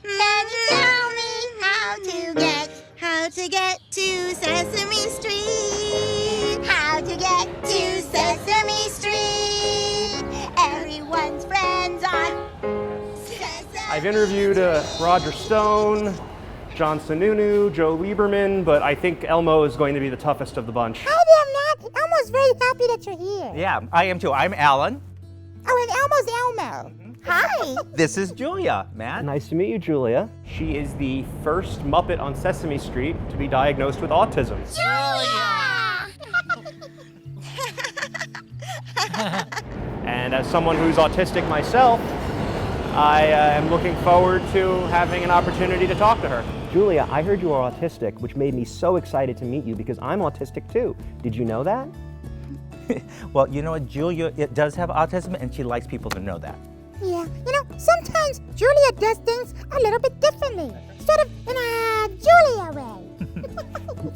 Can you tell me how to get to Sesame Street? How to get to Sesame Street? Everyone's friends are Sesame. I've interviewed Roger Stone, John Sununu, Joe Lieberman, but I think Elmo is going to be the toughest of the bunch. Hi there, Matt. Elmo's very happy that you're here. Yeah, I am too. I'm Alan. Oh, and Elmo's Elmo. Hi. This is Julia, Matt. Nice to meet you, Julia. She is the first Muppet on Sesame Street to be diagnosed with autism. And as someone who's autistic myself, I am looking forward to having an opportunity to talk to her. Julia, I heard you are autistic, which made me so excited to meet you because I'm autistic too. Did you know that? Well, you know what, Julia does have autism, and she likes people to know that. Yeah, sometimes Julia does things a little bit differently, sort of in a Julia way.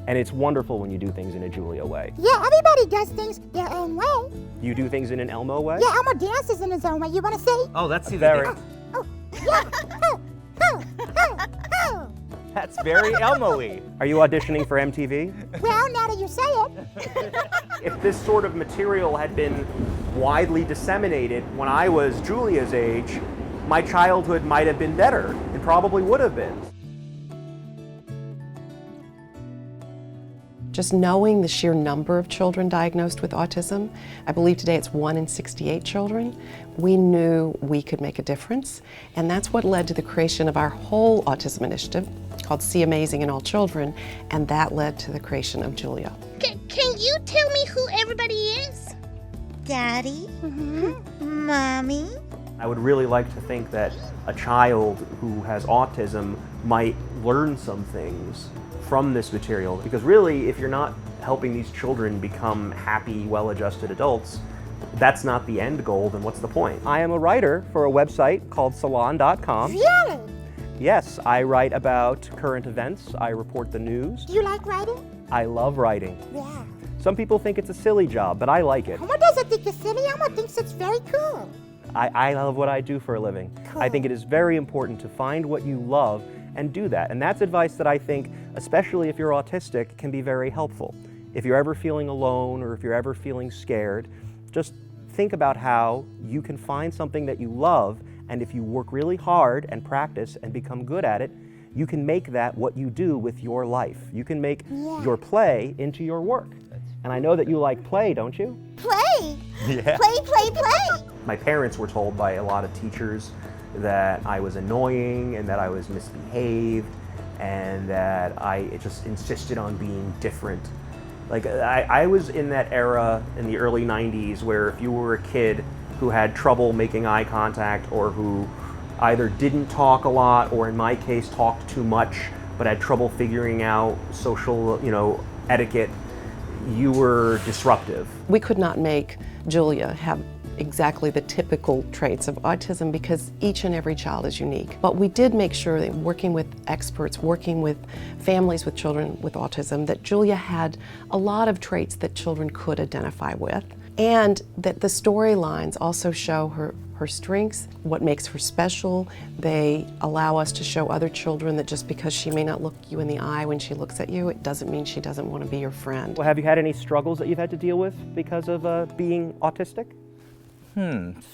And it's wonderful when you do things in a Julia way. Yeah, everybody does things their own way. You do things in an Elmo way? Yeah, Elmo dances in his own way. You want to see? Oh, let's see Very. the Oh, yeah. Oh, oh, oh, oh. That's very Elmo-y. Are you auditioning for MTV? Well, now that you say it. If this sort of material had been widely disseminated when I was Julia's age, my childhood might have been better. It probably would have been. Just knowing the sheer number of children diagnosed with autism, I believe today it's 1 in 68 children, we knew we could make a difference. And that's what led to the creation of our whole autism initiative called See Amazing in All Children, and that led to the creation of Julia. Can you tell me who everybody is? Daddy? Mommy? I would really like to think that a child who has autism might learn some things from this material, because really, if you're not helping these children become happy, well-adjusted adults, that's not the end goal, then what's the point? I am a writer for a website called Salon.com. Really? Yes, I write about current events, I report the news. Do you like writing? I love writing. Yeah. Some people think it's a silly job, but I like it. Elmo doesn't think it's silly. Elmo thinks it's very cool. I love what I do for a living. Cool. I think it is very important to find what you love and do that. And that's advice that I think, especially if you're autistic, can be very helpful. If you're ever feeling alone or if you're ever feeling scared, just think about how you can find something that you love, and if you work really hard and practice and become good at it, you can make that what you do with your life. You can make your play into your work. And I know that you like play, don't you? Play? Yeah. Play. My parents were told by a lot of teachers that I was annoying and that I was misbehaved and that I just insisted on being different. Like, I was in that era in the early 90s where if you were a kid who had trouble making eye contact or who either didn't talk a lot or in my case talked too much but had trouble figuring out social, etiquette, you were disruptive. We could not make Julia have exactly the typical traits of autism because each and every child is unique. But we did make sure that working with experts, working with families with children with autism, that Julia had a lot of traits that children could identify with, and that the storylines also show her strengths, what makes her special. They allow us to show other children that just because she may not look you in the eye when she looks at you, it doesn't mean she doesn't want to be your friend. Well, have you had any struggles that you've had to deal with because of being autistic?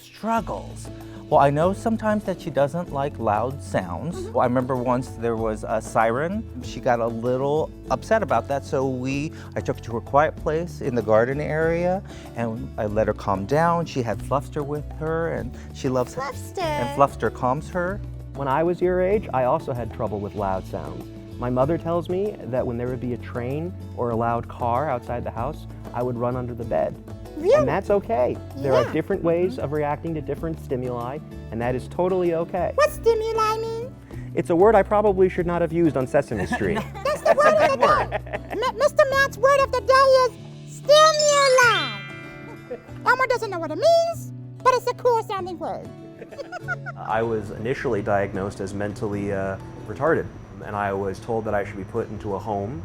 Struggles. Well, I know sometimes that she doesn't like loud sounds. Well, I remember once there was a siren. She got a little upset about that, so I took her to a quiet place in the garden area, and I let her calm down. She had Fluffster with her, and she loves Fluffster. And Fluffster calms her. When I was your age, I also had trouble with loud sounds. My mother tells me that when there would be a train or a loud car outside the house, I would run under the bed. Really? And that's okay. There Yeah. are different ways of reacting to different stimuli, and that is totally okay. What stimuli mean? It's a word I probably should not have used on Sesame Street. That's the word of the day. Mr. Matt's word of the day is stimuli. Elmo doesn't know what it means, but it's a cool sounding word. I was initially diagnosed as mentally retarded, and I was told that I should be put into a home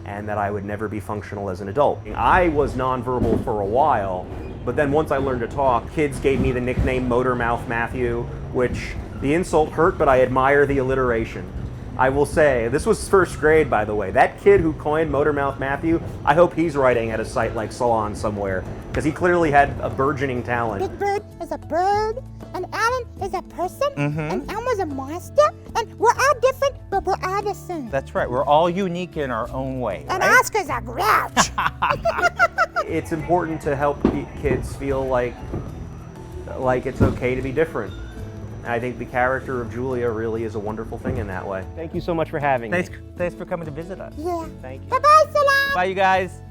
and that I would never be functional as an adult. I was nonverbal for a while, but then once I learned to talk, kids gave me the nickname Motor Mouth Matthew, which The insult hurt, but I admire the alliteration. I will say, this was first grade, by the way. That kid who coined Motormouth Matthew, I hope he's writing at a site like Salon somewhere, because he clearly had a burgeoning talent. Big Bird is a bird, and Alan is a person, and Elmo's a monster, and we're all different, but we're all the same. That's right. We're all unique in our own way, And right? Oscar's a grouch. It's important to help kids feel like it's okay to be different. I think the character of Julia really is a wonderful thing in that way. Thank you so much for having me. Thanks for coming to visit us. Yeah. Thank you. Bye-bye, Salon. Bye, you guys.